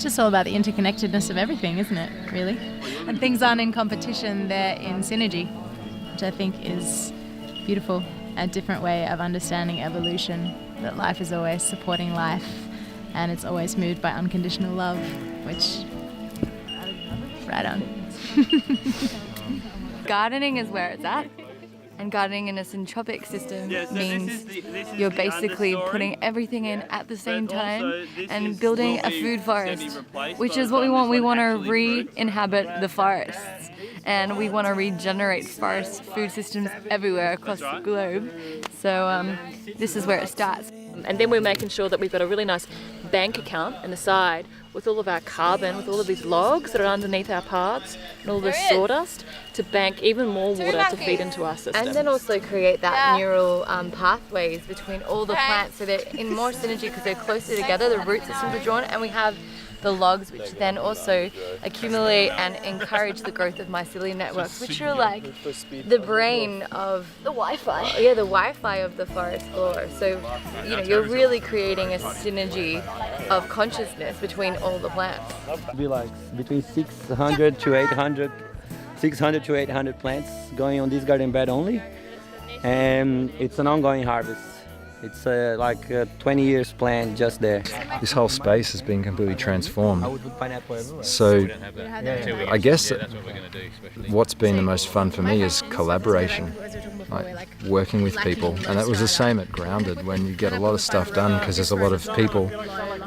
just all about the interconnectedness of everything, isn't it, really? And things aren't in competition, they're in synergy, which I think is beautiful. A different way of understanding evolution, that life is always supporting life and it's always moved by unconditional love, which, right on. Gardening is where it's at. And gardening in a syntropic system means you're basically putting everything in at the same time and building a food forest, which is what we want. We want to re-inhabit the forests, and we want to regenerate forest food systems everywhere across the globe. So this is where it starts. And then we're making sure that we've got a really nice bank account on the side with all of our carbon, with all of these logs that are underneath our paths and all this sawdust to bank even more water to feed into our system. And then also create that neural pathways between all the plants so they're in more synergy because they're closer together, the root systems are drawn, and we have the logs which then also accumulate and encourage the growth of mycelium networks, which are like the brain of the Wi-Fi. Yeah, the Wi-Fi of the forest floor. So, you know, you're really creating a synergy of consciousness between all the plants. It'd be like between 600 to 800 plants going on this garden bed only, and it's an ongoing harvest. It's like a 20 years plan just there. This whole space has been completely transformed. So I guess what's been the most fun for me is collaboration, like working with people. And that was the same at Grounded, when you get a lot of stuff done because there's a lot of people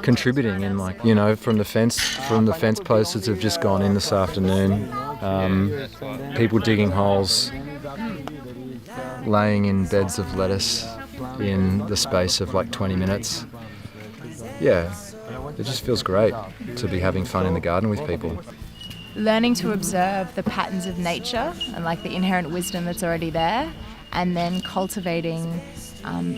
contributing in, like, you know, from the fence posts that have just gone in this afternoon, people digging holes, laying in beds of lettuce in the space of like 20 minutes. Yeah, it just feels great to be having fun in the garden with people. Learning to observe the patterns of nature and like the inherent wisdom that's already there, and then cultivating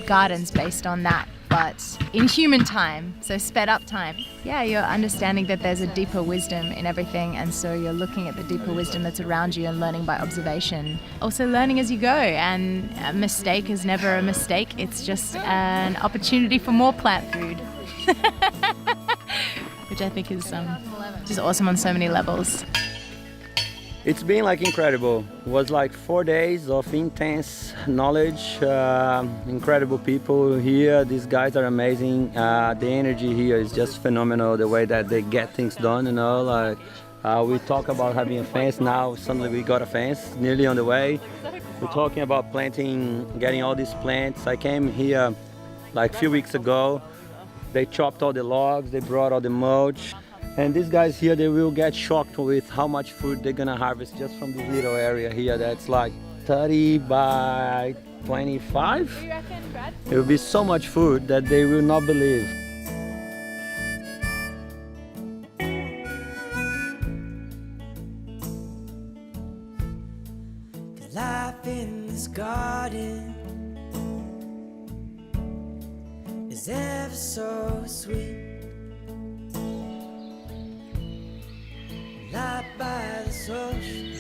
gardens based on that, but in human time, so sped up time. Yeah, you're understanding that there's a deeper wisdom in everything, and so you're looking at the deeper wisdom that's around you and learning by observation. Also learning as you go, and a mistake is never a mistake, it's just an opportunity for more plant food. Which I think is just awesome on so many levels. It's been like incredible. It was like 4 days of intense knowledge, incredible people here. These guys are amazing. The energy here is just phenomenal, the way that they get things done, you know, like we talk about having a fence, now suddenly we got a fence nearly on the way. We're talking about planting, getting all these plants. I came here like a few weeks ago. They chopped all the logs, they brought all the mulch. And these guys here, they will get shocked with how much food they're gonna harvest just from this little area here that's like 30 by 25. It will be so much food that they will not believe. Life in this garden is ever so sweet. Light by the social